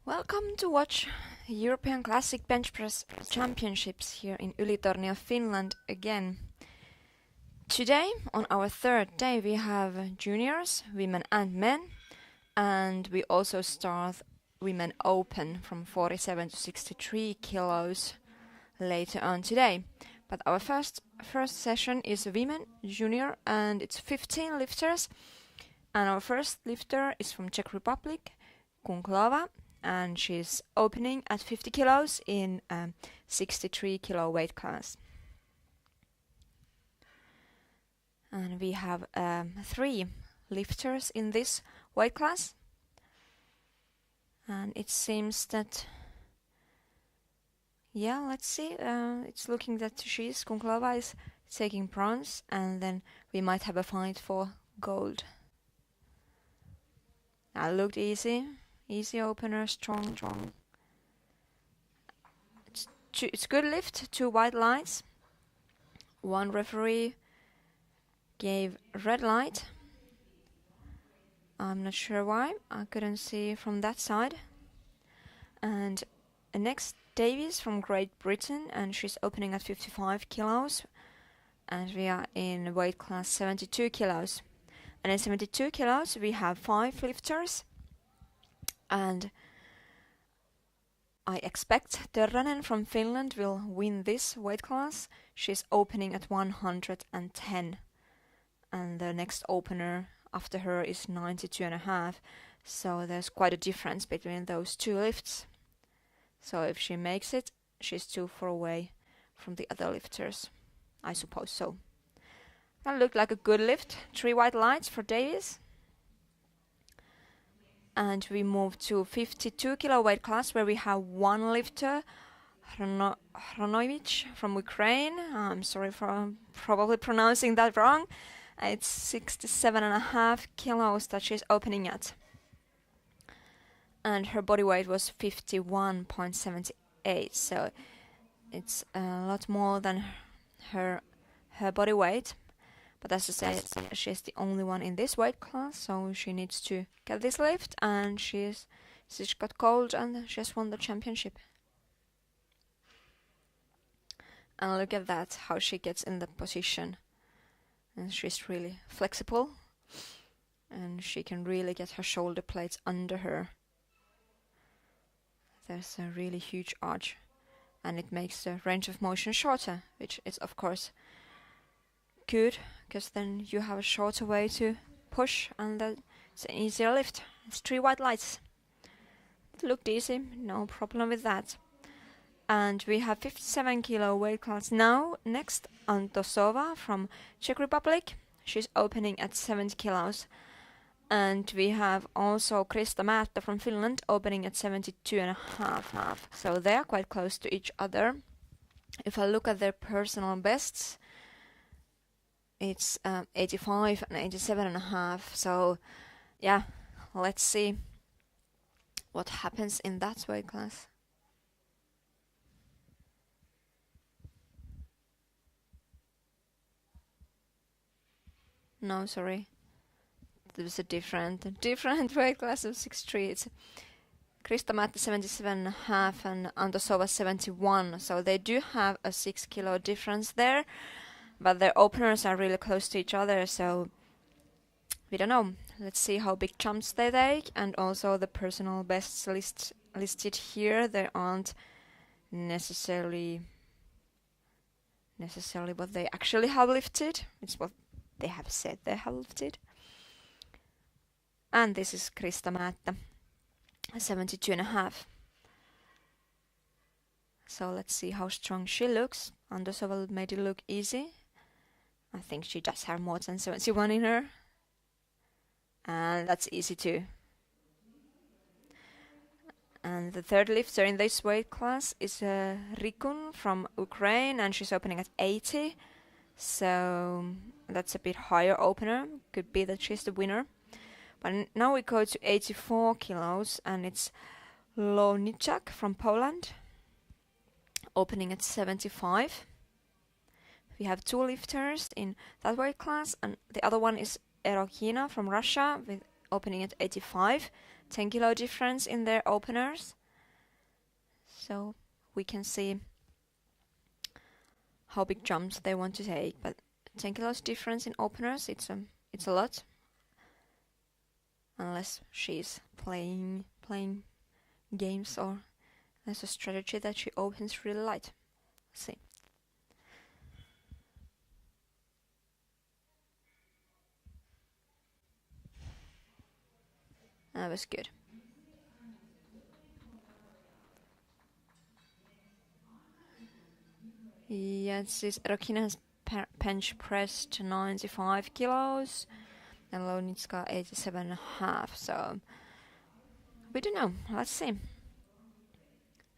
Welcome to watch European Classic Bench Press Championships here in Ylitornio, Finland again. Today, on our third day, we have juniors, women and men, and we also start Women Open from 47 to 63 kilos later on today. But our first session is women junior and it's 15 lifters, and our first lifter is from Czech Republic, Kunklova, and she's opening at 50 kilos in 63 kilo weight class. And we have 3 lifters in this weight class. And it seems that, yeah, let's see, it's looking that Kunklova is taking bronze, and then we might have a fight for gold. That looked easy. Easy opener, strong. It's good lift, 2 white lights. One referee gave red light. I'm not sure why, I couldn't see from that side. And next, Davies from Great Britain, and she's opening at 55 kilos. And we are in weight class 72 kilos. And in 72 kilos, we have 5 lifters. And I expect Terranen from Finland will win this weight class. She's opening at 110. And the next opener after her is 92.5. So there's quite a difference between those 2 lifts. So if she makes it, she's too far away from the other lifters. I suppose so. That looked like a good lift. 3 white lights for Davies. And we move to 52 kilo weight class, where we have 1 lifter, Hronovich from Ukraine. I'm sorry for probably pronouncing that wrong. It's 67.5 kilos that she's opening at. And her body weight was 51.78, so it's a lot more than her body weight. But as I said, she's the only one in this weight class, so she needs to get this lift, and she's got gold and she has won the championship. And look at that, how she gets in the position. And she's really flexible, and she can really get her shoulder plates under her. There's a really huge arch, and it makes the range of motion shorter, which is of course good, because then you have a shorter way to push, and it's an easier lift. It's 3 white lights. It looked easy, no problem with that. And we have 57 kilo weight class now. Next, Antosova from Czech Republic. She's opening at 70 kilos. And we have also Krista Määttä from Finland opening at 72.5. So they are quite close to each other. If I look at their personal bests, it's 85 and 87.5. So yeah, let's see what happens in that weight class. No, sorry. There's a different weight class of 6'3". It's Krista Määttä 77.5 and Antosova 71. So they do have a 6 kilo difference there. But their openers are really close to each other, so we don't know. Let's see how big jumps they take, and also the personal bests listed here. They aren't necessarily what they actually have lifted. It's what they have said they have lifted. And this is Krista Määttä, 72.5. So let's see how strong she looks. Antosova made it look easy. I think she does have more than 71 in her. And that's easy too. And the third lifter in this weight class is Rikun from Ukraine, and she's opening at 80. So that's a bit higher opener. Could be that she's the winner. But now we go to 84 kilos, and it's Loniczak from Poland, opening at 75. We have 2 lifters in that weight class, and the other one is Erokina from Russia, with opening at 85. 10 kilo difference in their openers. So we can see how big jumps they want to take, but 10 kilos difference in openers, it's a lot. Unless she's playing games or there's a strategy that she opens really light. Let's see. That was good. Yes, this Rokina has bench pressed 95 kilos and Lonitska 87.5, so we don't know, let's see.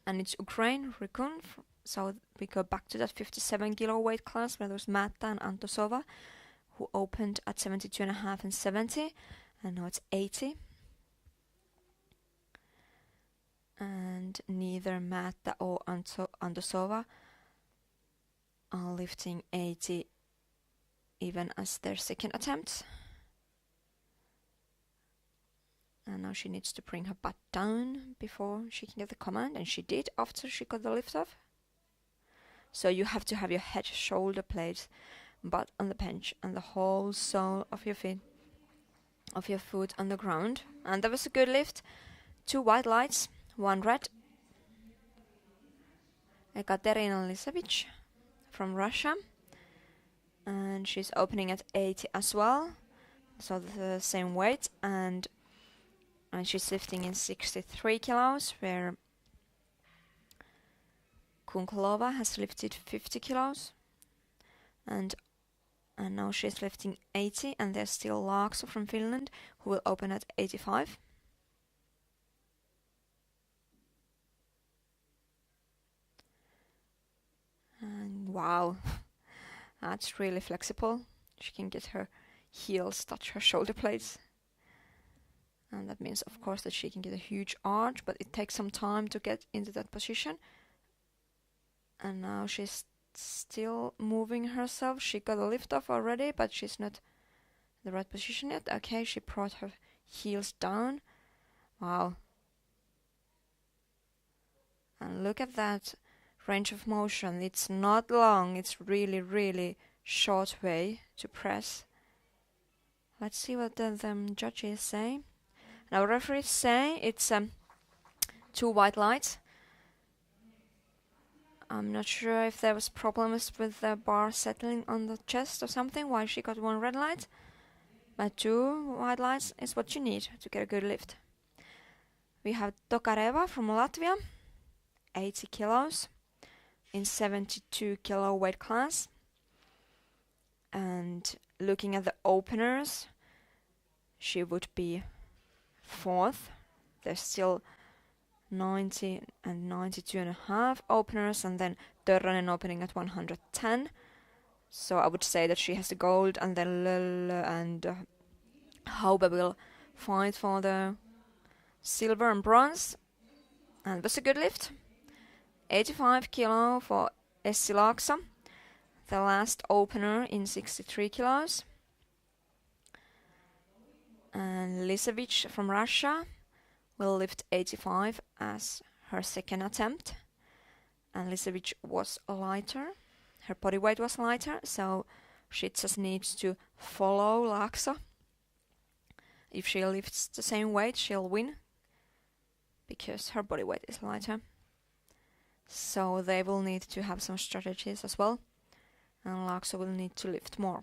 And it's Ukraine, Rikun, so we go back to that 57 kilo weight class where there was Mata and Antosova, who opened at 72.5 and 70, and now it's 80. And neither Mata or Antosova are lifting 80 even as their second attempt. And now she needs to bring her butt down before she can get the command, and she did after she got the lift off. So you have to have your head, shoulder blades, butt on the bench, and the whole sole of your feet, of your foot on the ground. And that was a good lift. 2 white lights, 1 red. Ekaterina Lisevich from Russia, and she's opening at 80 as well, so the same weight, and she's lifting in 63 kilos, where Kunkalova has lifted 50 kilos, and now she's lifting 80, and there's still Laakso from Finland, who will open at 85. And wow, that's really flexible. She can get her heels touch her shoulder blades. And that means, of course, that she can get a huge arch, but it takes some time to get into that position. And now she's still moving herself. She got a lift off already, but she's not in the right position yet. Okay, she brought her heels down. Wow. And look at that range of motion. It's not long, it's really, really short way to press. Let's see what the judges say. Now referees say it's 2 white lights. I'm not sure if there was problems with the bar settling on the chest or something, why she got 1 red light. But 2 white lights is what you need to get a good lift. We have Tokareva from Latvia, 80 kilos in 72 kilo weight class. And looking at the openers, she would be 4th. There's still 90 and 92.5 openers, and then Törrönen opening at 110. So I would say that she has the gold, and then Lölle and Haube will fight for the silver and bronze. And that's a good lift. 85 kilo for Essi Laakso, the last opener in 63 kilos. And Lisevich from Russia will lift 85 as her second attempt. And Lisevich was lighter. Her body weight was lighter, so she just needs to follow Laakso. If she lifts the same weight, she'll win, because her body weight is lighter. So they will need to have some strategies as well, and Laakso will need to lift more.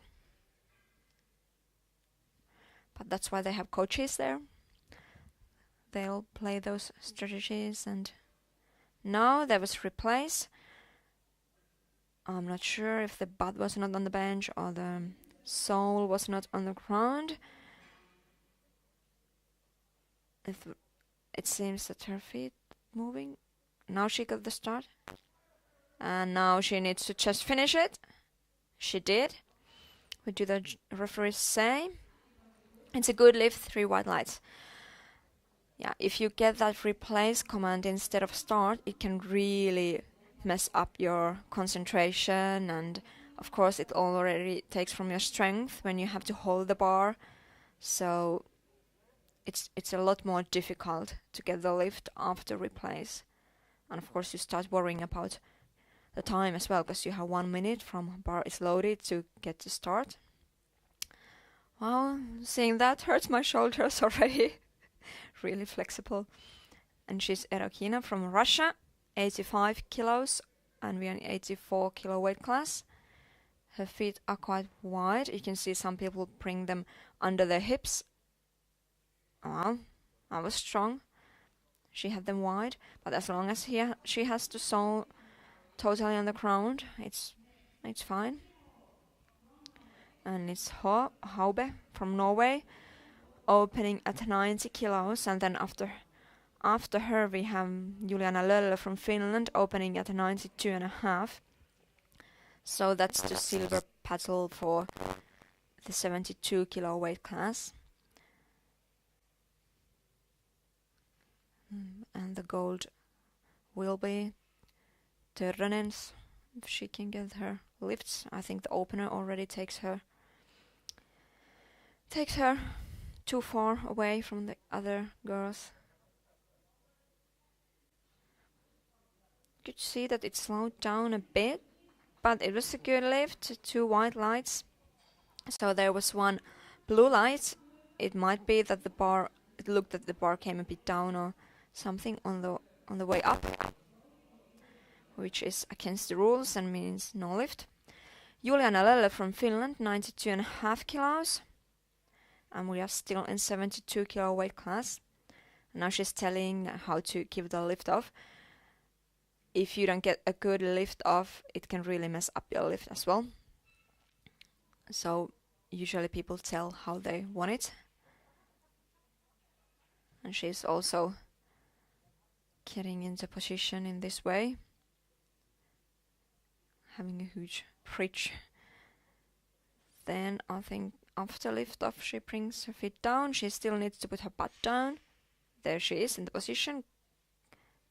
But that's why they have coaches there. They'll play those strategies. And now there was replace. I'm not sure if the butt was not on the bench or the sole was not on the ground. It seems that her feet moving. Now she got the start. And now she needs to just finish it. She did. What do the referees say? It's a good lift, 3 white lights. Yeah, if you get that replace command instead of start, it can really mess up your concentration, and of course it already takes from your strength when you have to hold the bar. So it's a lot more difficult to get the lift after replace. And of course you start worrying about the time as well, because you have 1 minute from bar is loaded to get to start. Well, seeing that hurts my shoulders already. Really flexible. And she's Erokina from Russia, 85 kilos, and we are in 84 kilo weight class. Her feet are quite wide. You can see some people bring them under their hips. Well, I was strong. She had them wide, but as long as she has to sew totally on the ground, it's fine. And it's Haube from Norway, opening at 90 kilos, and then after her we have Juliana Lölle from Finland, opening at 92.5. So that's the silver paddle for the 72 kilo weight class. And the gold will be Törränen's, if she can get her lifts. I think the opener already takes her too far away from the other girls. Could see that it slowed down a bit, but it was a good lift. 2 white lights. So there was 1 blue light. It might be that it looked that the bar came a bit down or something on the way up, which is against the rules and means no lift. Juliana Lölle from Finland, 92.5 kilos. And we are still in 72 kilo weight class. Now she's telling how to give the lift off. If you don't get a good lift off, it can really mess up your lift as well. So usually people tell how they want it. And she's also getting into position in this way. Having a huge bridge. Then I think after lift off she brings her feet down. She still needs to put her butt down. There she is in the position.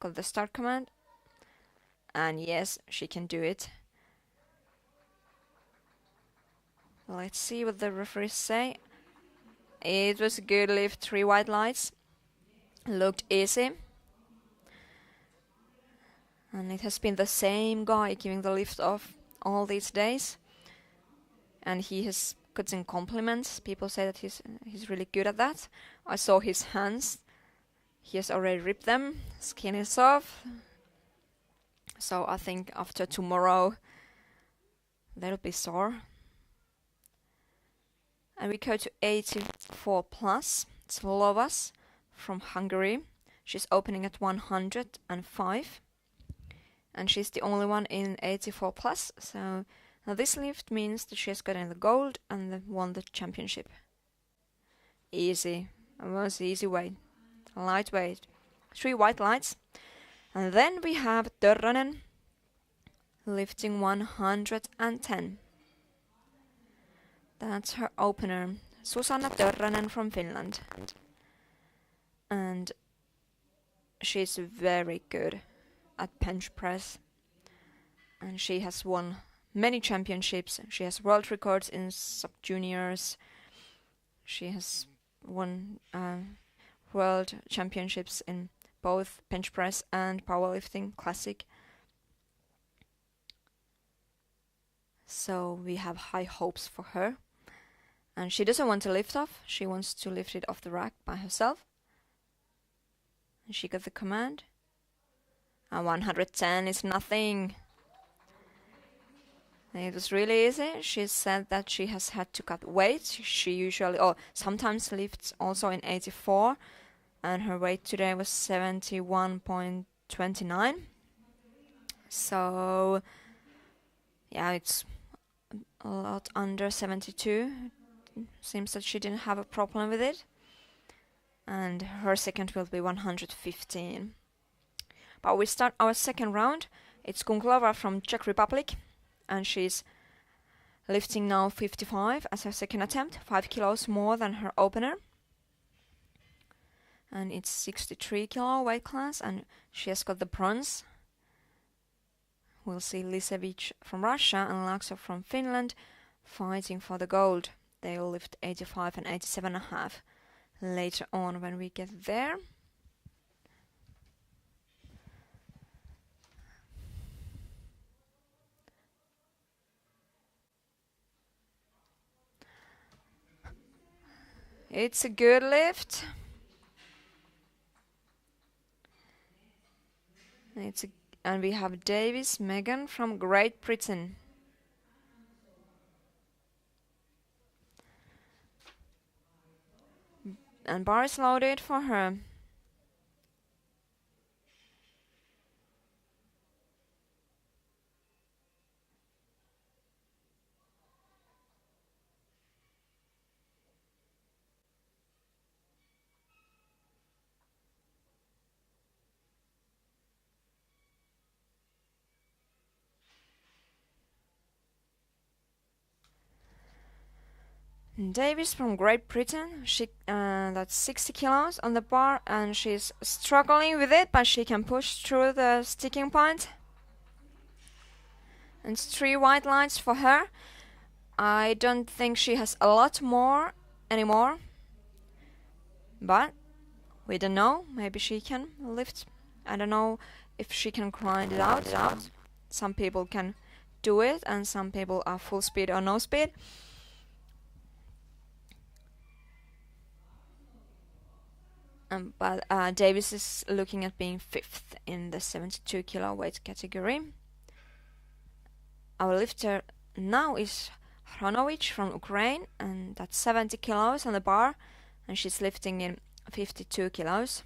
Got the start command. And yes, she can do it. Let's see what the referees say. It was a good lift, 3 white lights. Looked easy. And it has been the same guy giving the lift off all these days. And he has gotten compliments. People say that he's really good at that. I saw his hands. He has already ripped them. Skin is off. So I think after tomorrow they'll be sore. And we go to 84 plus. It's Lovas from Hungary. She's opening at 105. And she's the only one in 84 plus. So now this lift means that she has gotten the gold and won the championship. Easy. It was easy weight. Lightweight. 3 white lights. And then we have Törrönen lifting 110. That's her opener. Susanna Törrönen from Finland. And she's very good at bench press. And she has won many championships. She has world records in sub-juniors. She has won world championships in both bench press and powerlifting classic. So we have high hopes for her. And she doesn't want to lift off. She wants to lift it off the rack by herself. And she got the command. And 110 is nothing. It was really easy. She said that she has had to cut weight. She usually, sometimes lifts also in 84. And her weight today was 71.29. So, yeah, it's a lot under 72. Seems that she didn't have a problem with it. And her second will be 115. But we start our second round. It's Kunklova from Czech Republic. And she's lifting now 55 as her second attempt. 5 kilos more than her opener. And it's 63 kilo weight class, and she has got the bronze. We'll see Lisevich from Russia and Laakso from Finland fighting for the gold. They'll lift 85 and 87.5. later on when we get there. It's a good lift. And we have Davis Megan from Great Britain. And bar is loaded for her. Davis from Great Britain, that's 60 kilos on the bar, and she's struggling with it, but she can push through the sticking point. And 3 white lines for her. I don't think she has a lot more anymore, but we don't know. Maybe she can lift. I don't know if she can grind it out. Some people can do it, and some people are full speed or no speed. But Davis is looking at being 5th in the 72 kilo weight category. Our lifter now is Hronovich from Ukraine, and that's 70 kilos on the bar, and she's lifting in 52 kilos.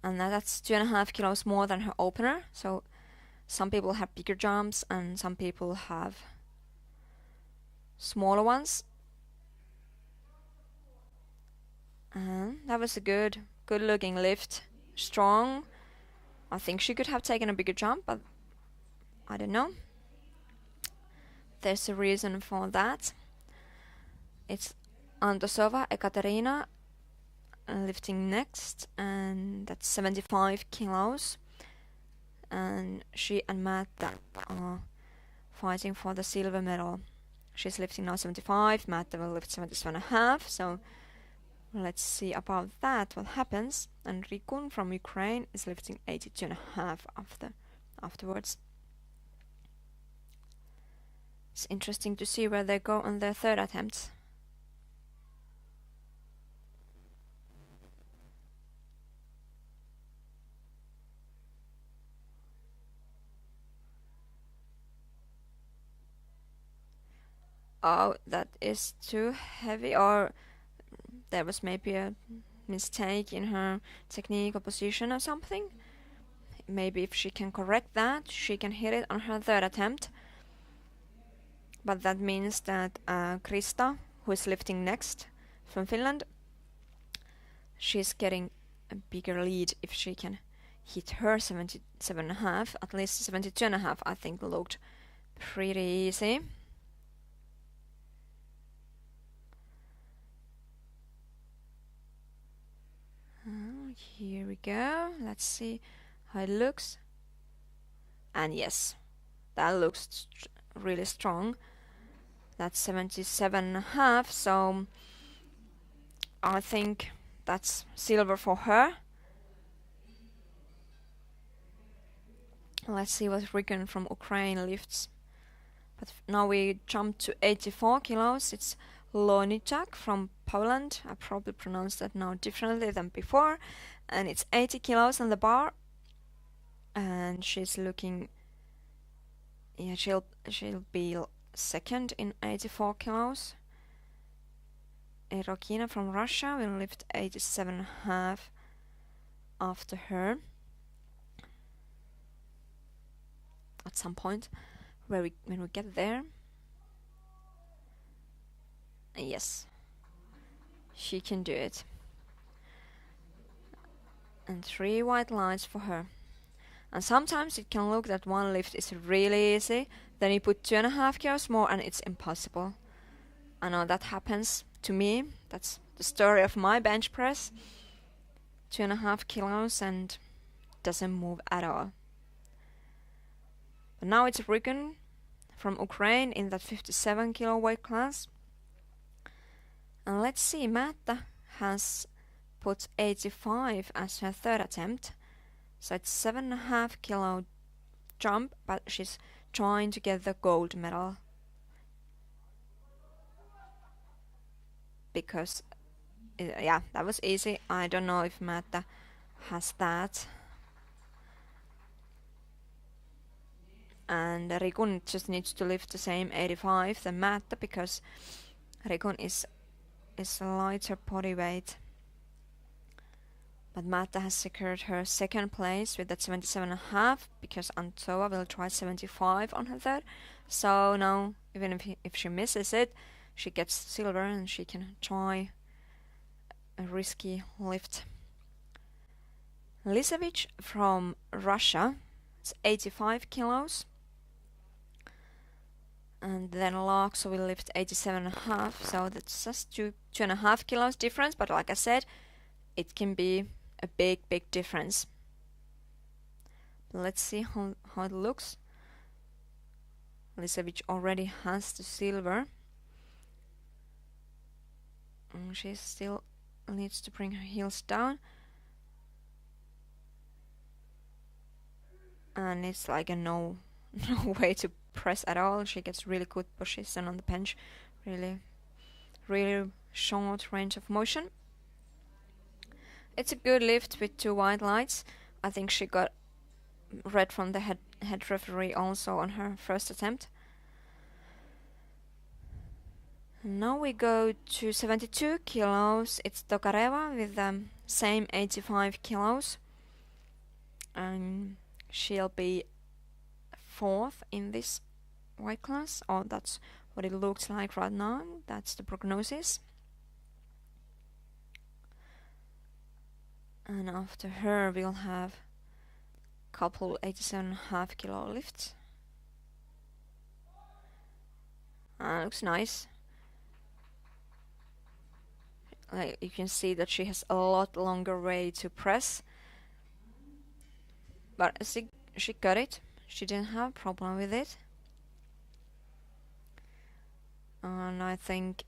And that's 2.5 kilos more than her opener, so some people have bigger jumps and some people have smaller ones. And that was a good looking lift. Strong. I think she could have taken a bigger jump, but I don't know. There's a reason for that. It's Antosova Ekaterina lifting next, and that's 75 kilos. And she and Matt are fighting for the silver medal. She's lifting now 75, Matt will lift 77.5, so let's see about that, what happens. And Rikun from Ukraine is lifting 82.5 afterwards. It's interesting to see where they go on their third attempt. Oh, that is too heavy, or there was maybe a mistake in her technique or position or something. Maybe if she can correct that, she can hit it on her third attempt. But that means that Krista, who is lifting next from Finland, she's getting a bigger lead if she can hit her 77.5. At least 72.5 I think looked pretty easy. Here we go. Let's see how it looks. And yes, that looks really strong. That's 77.5, so I think that's silver for her. Let's see what Rigon from Ukraine lifts. But now we jump to 84 kilos. It's Loniczak from Poland. I probably pronounced that now differently than before. And it's 80 kilos on the bar. And she's looking... Yeah, she'll be second in 84 kilos. Erokina from Russia will lift 87.5 after her. At some point when we get there. Yes, she can do it. And 3 white lines for her. And sometimes it can look that one lift is really easy, then you put 2.5 kilos more and it's impossible. I know that happens to me. That's the story of my bench press. 2.5 kilos and doesn't move at all. But now it's Rigon from Ukraine in that 57 kilo weight class. And let's see, Märta has put 85 as her third attempt. So it's 7.5 kilo jump, but she's trying to get the gold medal. Because, yeah, that was easy. I don't know if Märta has that. And Rigun just needs to lift the same 85 than Märta, because Rigun is a lighter body weight. But Märta has secured her second place with that 77.5, because Antova will try 75 on her third. So now, even if she misses it, she gets silver and she can try a risky lift. Lisevich from Russia, it's 85 kilos. And then Laakso will lift 87.5, so that's just 2.5 kilos difference, but like I said, it can be a big difference. Let's see how it looks. Lisevich already has the silver. She still needs to bring her heels down. And it's like a no way to press at all. She gets really good position on the bench. Really short range of motion. It's a good lift with 2 white lights. I think she got red from the head referee also on her first attempt. Now we go to 72 kilos. It's Tokareva with the same 85 kilos. And she'll be 4th in this weight class. Oh, that's what it looks like right now. That's the prognosis. And after her we'll have a couple 87.5 kilo lifts. Looks nice. Like, you can see that she has a lot longer way to press. But she got it. She didn't have a problem with it. And I think,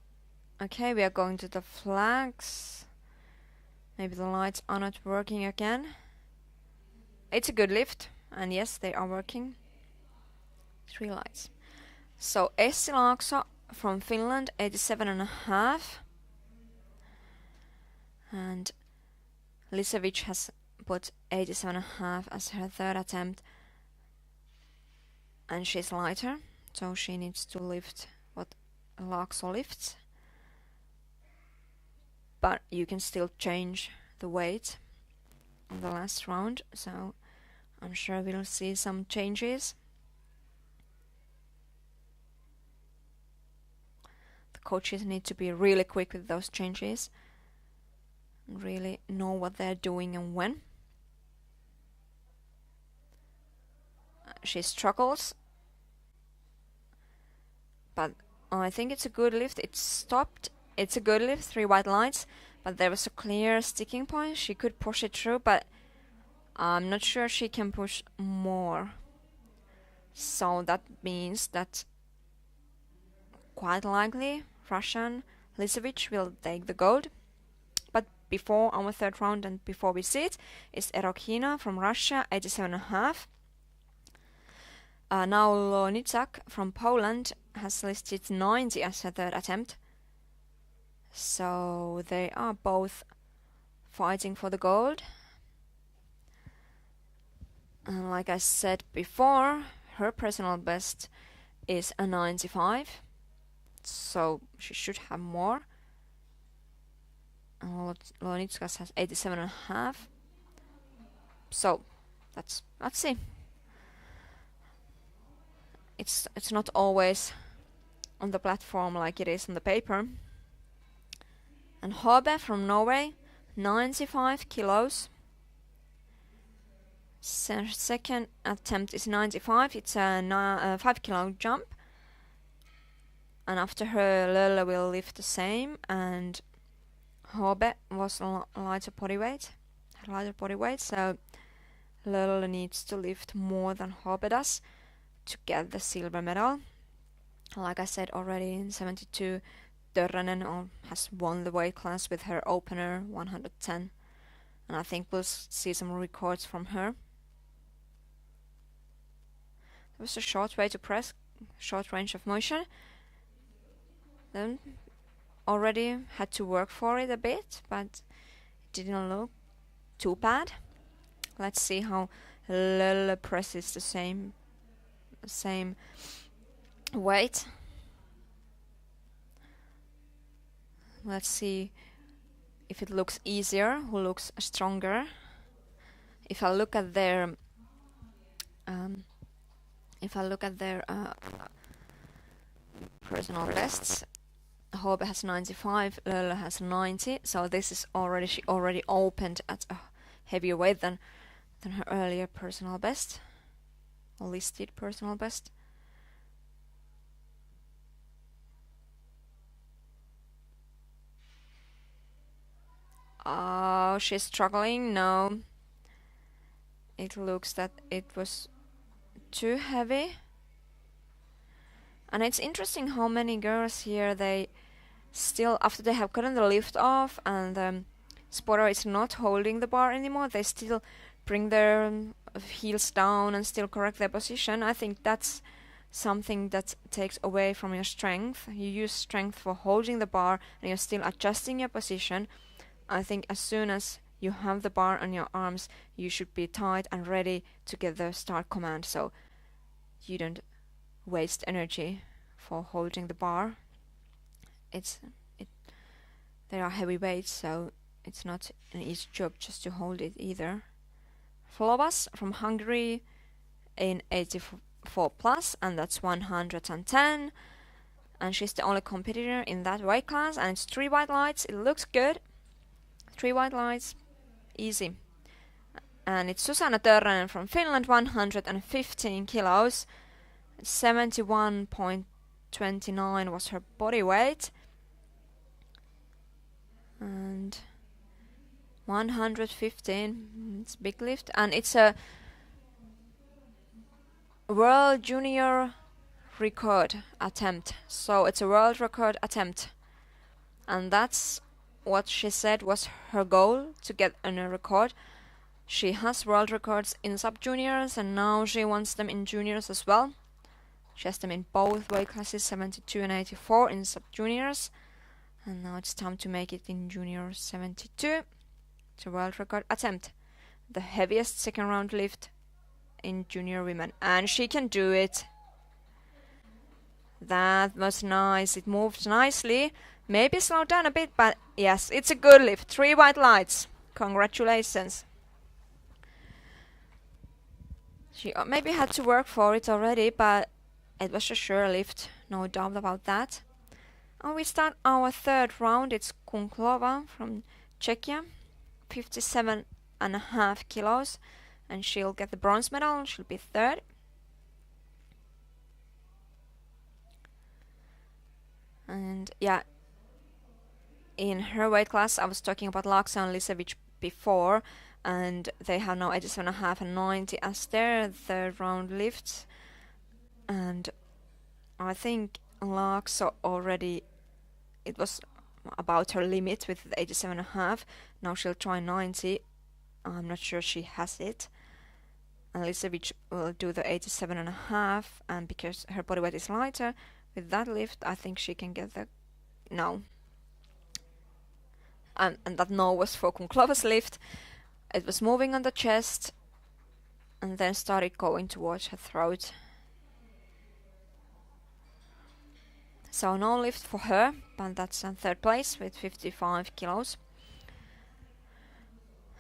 okay, we are going to the flags. Maybe the lights are not working again. It's a good lift, and yes, they are working. 3 lights. So Essi Laakso from Finland, 87.5. And Lisevich has put 87.5 as her third attempt. And she's lighter, so she needs to lift what Laakso lifts. But you can still change the weight on the last round, so I'm sure we'll see some changes. The coaches need to be really quick with those changes. Really know what they're doing and when. She struggles, but I think it's a good lift. It stopped. It's a good lift, 3 white lights, but there was a clear sticking point. She could push it through, but I'm not sure she can push more. So that means that quite likely Russian Lisevich will take the gold. But before our third round and before we see it, is Erokhina from Russia, 87.5. Now Lonitsak from Poland has listed 90 as her third attempt. So they are both fighting for the gold. And like I said before, her personal best is a 95. So she should have more. Lonitskas has 87.5. So let's see. It's not always on the platform like it is on the paper. And Hobe from Norway, 95 kilos. Second attempt is 95. It's a 5 kilo jump. And after her, Lölle will lift the same. And Hobe was lighter body weight. So Lölle needs to lift more than Hobe does to get the silver medal. Like I said already, in 72 Törränen has won the weight class with her opener 110, and I think we'll see some records from her. It was a short way to press, short range of motion. Then already had to work for it a bit, but it didn't look too bad. Let's see how Lölle presses the same weight. Let's see if it looks easier, who looks stronger. If I look at their personal bests, Hobe has 95, Lölle has 90. So this is she already opened at a heavier weight than her earlier personal best, or listed personal best. Oh, she's struggling. No, it looks that it was too heavy. And it's interesting how many girls here, they still, after they have gotten the lift off and the spotter is not holding the bar anymore, they still bring their heels down and still correct their position. I think that's something that takes away from your strength. You use strength for holding the bar and you're still adjusting your position. I think as soon as you have the bar on your arms, you should be tight and ready to get the start command, so you don't waste energy for holding the bar. They are heavy weights, so it's not an easy job just to hold it either. Flovas from Hungary in 84 plus, and that's 110, and she's the only competitor in that weight class, and it's 3 white lights. It looks good. 3 white lights, easy. And it's Susanna Törränen from Finland, 115 kilos. 71.29 was her body weight. And 115, it's a big lift. And it's a world junior record attempt. So it's a world record attempt. And that's what she said was her goal, to get a record. She has world records in sub-juniors and now she wants them in juniors as well. She has them in both weight classes, 72 and 84 in sub-juniors. And now it's time to make it in juniors 72. It's a world record attempt. The heaviest second round lift in junior women. And she can do it. That was nice. It moved nicely. Maybe slowed down a bit, but yes, it's a good lift. 3 white lights. Congratulations. She maybe had to work for it already, but it was a sure lift. No doubt about that. And we start our third round. It's Kunklova from Czechia. 57.5 kilos. And she'll get the bronze medal. She'll be third. And yeah, in her weight class, I was talking about Laksa and Lisevic before, and they have now 87.5 and 90 as their third round lifts. And I think Laksa already, it was about her limit with 87.5. Now she'll try 90. I'm not sure she has it. And Lisevic will do the 87.5, and because her body weight is lighter, with that lift, I think she can get the no. And that no was for Kunklova's lift. It was moving on the chest and then started going towards her throat. So no lift for her, but that's in third place with 55 kilos.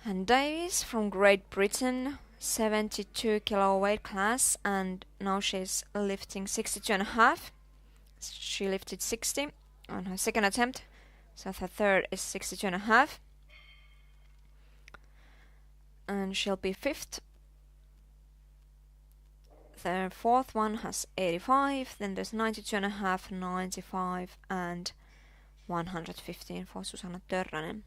And Davies from Great Britain, 72 kilo weight class, and now she's lifting 62.5. She lifted 60 on her second attempt, so her third is 62.5. And she'll be fifth. The fourth one has 85, then there's 92.5, 95, and 115 for Susanna Törränen.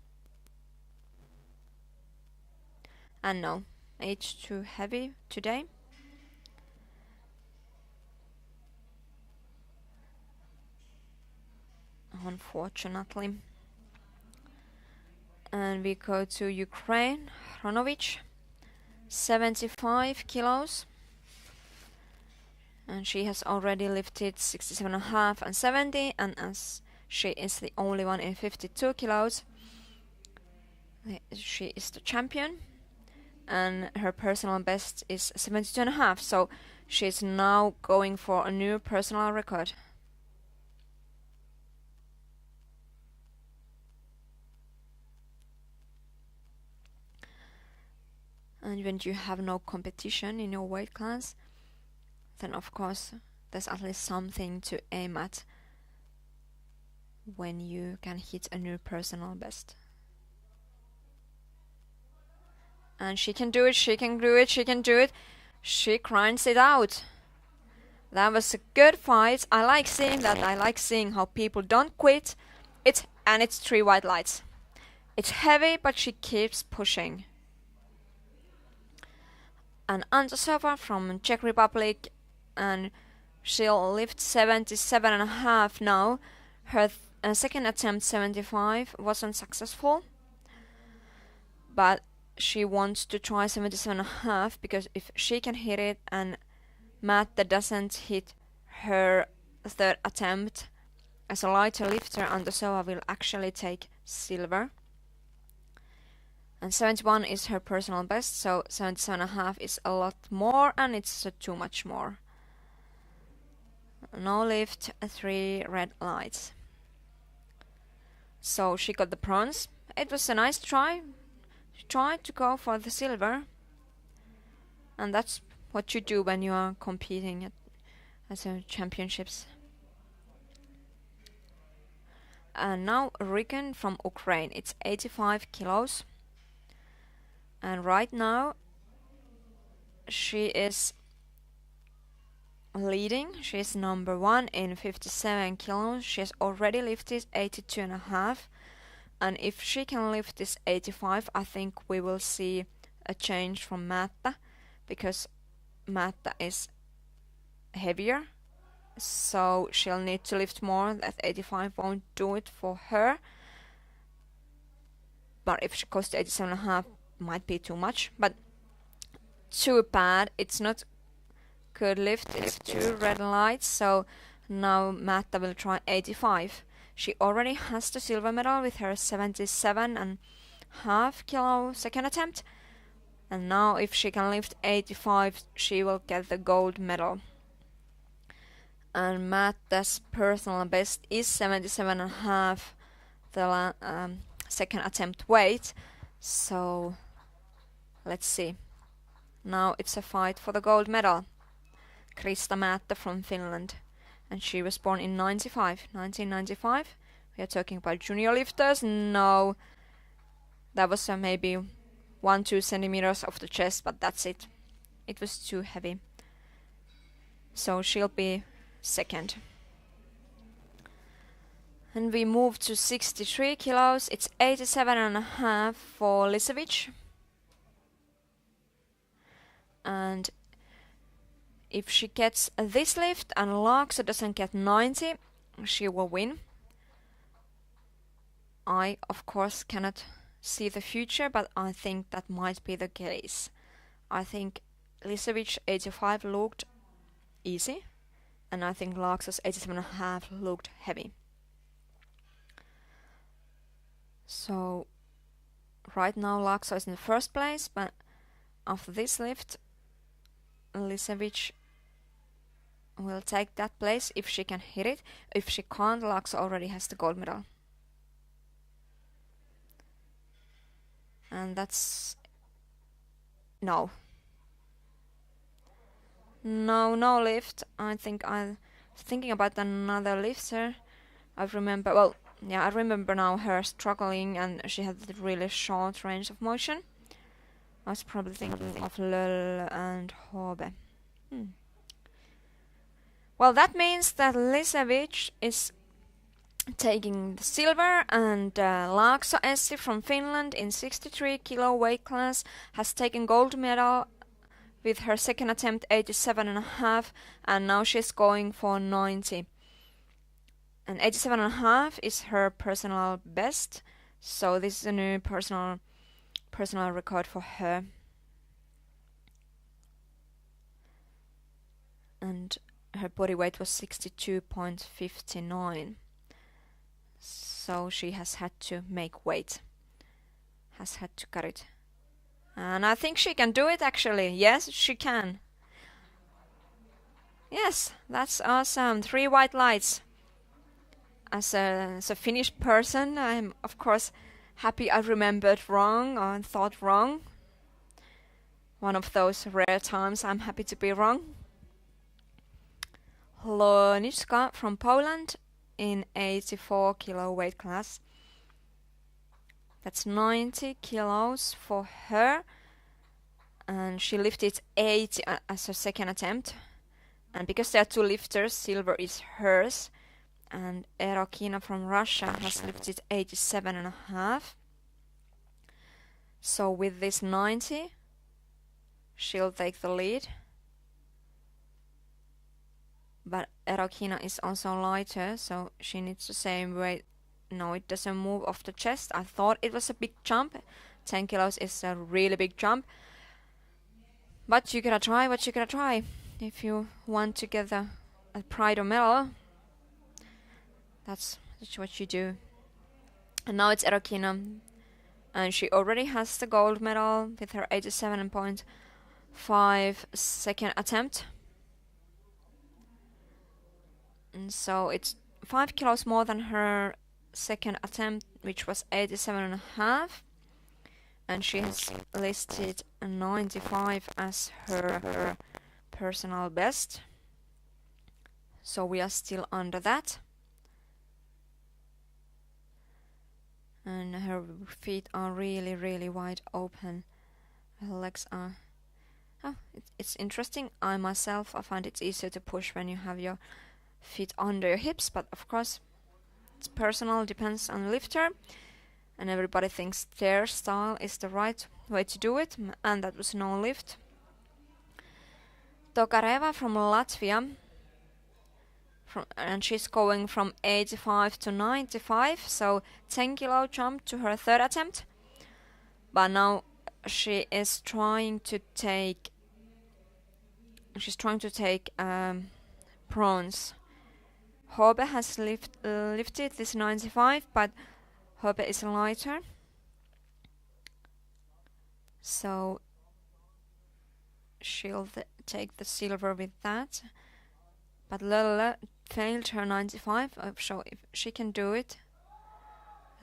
And no, age too heavy today. unfortunately. And we go to Ukraine, Hronovich, 75 kilos. And she has already lifted 67.5 and 70, and as she is the only one in 52 kilos, she is the champion. And her personal best is 72.5, so she's now going for a new personal record. And when you have no competition in your weight class, then of course there's at least something to aim at when you can hit a new personal best. And she can do it, she can do it, she can do it. She grinds it out. That was a good fight. I like seeing that. I like seeing how people don't quit. It's 3 white lights. It's heavy, but she keeps pushing. And Andrusova from Czech Republic, and she'll lift 77.5 now. Her second attempt, 75, wasn't successful, but she wants to try 77.5 because if she can hit it and Märta doesn't hit her third attempt, as a lighter lifter, Andrusova will actually take silver. And 71 is her personal best, so 77.5 is a lot more, and it's too much more. No lift, 3 red lights. So she got the bronze. It was a nice try. She tried to go for the silver. And that's what you do when you are competing at championships. And now Riken from Ukraine. It's 85 kilos. And right now she is leading. She is number 1 in 57 kilos. She has already lifted 82.5. And if she can lift this 85, I think we will see a change from Märta, because Märta is heavier, so she'll need to lift more. That 85 won't do it for her. But if she goes to 87.5, might be too much. But too bad. It's not good lift. It's 2 red lights. So now Märta will try 85. She already has the silver medal with her 77.5 kilo second attempt. And now if she can lift 85, she will get the gold medal. And Märta's personal best is 77.5, the second attempt weight. So let's see. Now it's a fight for the gold medal. Krista Märta from Finland. And she was born in 1995. We are talking about junior lifters. No, that was maybe 1-2 centimeters off the chest, but that's it. It was too heavy. So she'll be second. And we move to 63 kilos. It's 87.5 for Lisevich. And if she gets this lift and Laakso doesn't get 90, she will win. I, of course, cannot see the future, but I think that might be the case. I think Lisevich 85 looked easy, and I think Laakso's 87.5 looked heavy. So right now Laakso is in the first place, but after this lift, Lisevich will take that place if she can hit it. If she can't, Laakso already has the gold medal. And that's... no. No lift. I think I'm thinking about another lifter. I remember now her struggling, and she had a really short range of motion. I was probably thinking of Löll and Hobe. Well, that means that Lisevich is taking the silver, and Laakso Essi from Finland in 63 kilo weight class has taken gold medal with her second attempt 87.5, and now she's going for 90. And 87.5 is her personal best. So this is a new personal record for her. And her body weight was 62.59. So she has had to make weight. Has had to cut it. And I think she can do it actually. Yes, she can. Yes, that's awesome. 3 white lights. As a Finnish person, I'm of course happy I remembered wrong or thought wrong. One of those rare times I'm happy to be wrong. Loniczka from Poland in 84 kilo weight class. That's 90 kilos for her. And she lifted 80 as her second attempt. And because there are 2 lifters, silver is hers. And Erokina from Russia has lifted 87.5. So with this 90, she'll take the lead. But Erokina is also lighter, so she needs the same weight. No, it doesn't move off the chest. I thought it was a big jump. 10 kilos is a really big jump. But you gotta try what you gotta try. If you want to get a pride or medal, that's what you do. And now it's Erokina. And she already has the gold medal with her 87.5 second attempt. And so it's 5 kilos more than her second attempt, which was 87.5. And she has listed 95 as her personal best. So we are still under that. And her feet are really, really wide open. Her legs are... Oh, it's interesting. I find it easier to push when you have your feet under your hips, but of course it's personal, depends on the lifter, and everybody thinks their style is the right way to do it, and that was no lift. Tokareva from Latvia, and she's going from 85 to 95, so 10 kilo jump to her third attempt. But now she is trying to take bronze. Hobe has lifted this 95, but Hobe is lighter. So she'll take the silver with that. But Lele failed her 95, so if she can do it,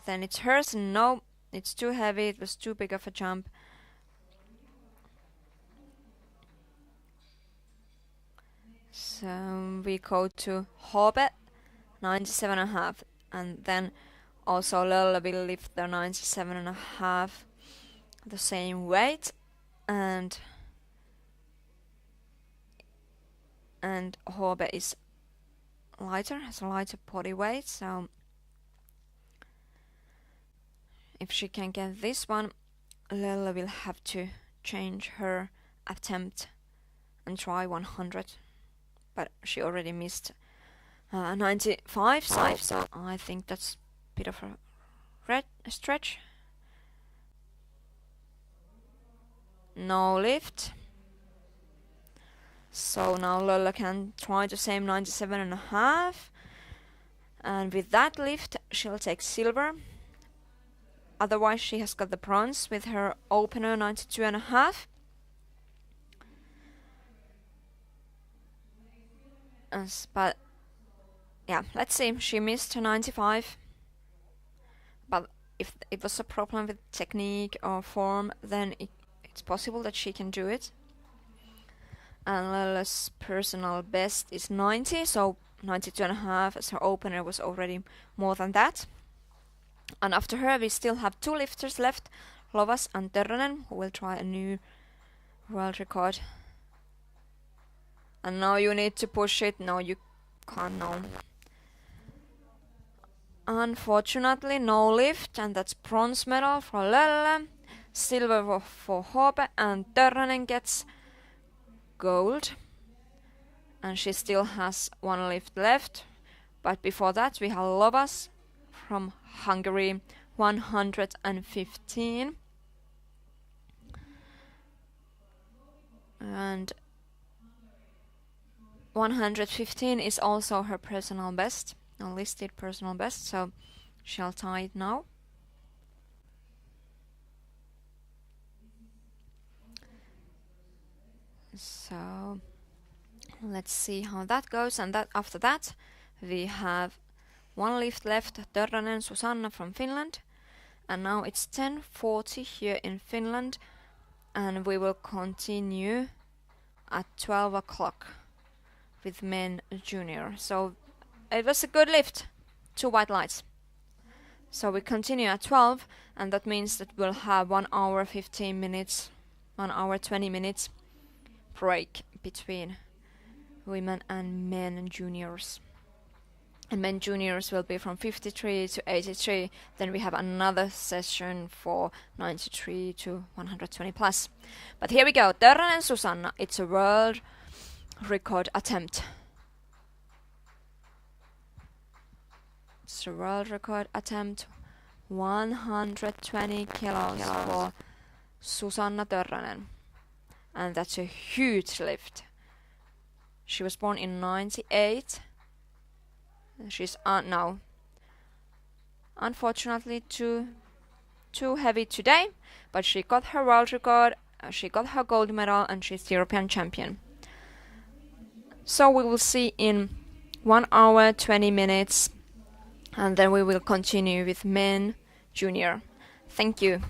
then it's hers. No, it's too heavy, it was too big of a jump. So we go to Hobe, 97.5, and then also Lele will lift the 97.5, the same weight, and Hobe is lighter, has a lighter body weight, so if she can get this one, Lele will have to change her attempt and try 100. But she already missed 95, so I think that's a bit of a stretch. No lift. So now Lele can try the same 97.5. And with that lift, she'll take silver. Otherwise, she has got the bronze with her opener 92.5. But yeah, let's see. She missed her 95. But if it was a problem with technique or form, then it's possible that she can do it. And Lele's personal best is 90, so 92.5 as her opener was already more than that. And after her, we still have 2 lifters left, Lovas and Törrönen, who will try a new world record. And now you need to push it. No, you can't, no. Unfortunately, no lift, and that's bronze medal for Lele, silver for Hobe, and Törrönen gets gold. And she still has 1 lift left, But before that, we have Lovas from Hungary, 115. And 115 is also her personal best, a listed personal best, so she'll tie it now. So let's see how that goes, and that after that we have one lift left, Törrönen Susanna from Finland, and now it's 10:40 here in Finland, and we will continue at 12 o'clock with men junior. So it was a good lift, 2 white lights. So we continue at 12, and that means that we'll have 1 hour 15 minutes, 1 hour 20 minutes break between women and men juniors. And men juniors will be from 53 to 83. Then we have another session for 93 to 120 plus. But here we go. Törrönen Susanna. It's a world record attempt. It's a world record attempt. 120 kilos for Susanna Törrönen. And that's a huge lift. She was born in 98. She's now unfortunately too heavy today, but she got her world record, she got her gold medal, and she's European champion. So we will see in 1 hour 20 minutes, and then we will continue with men junior. Thank you.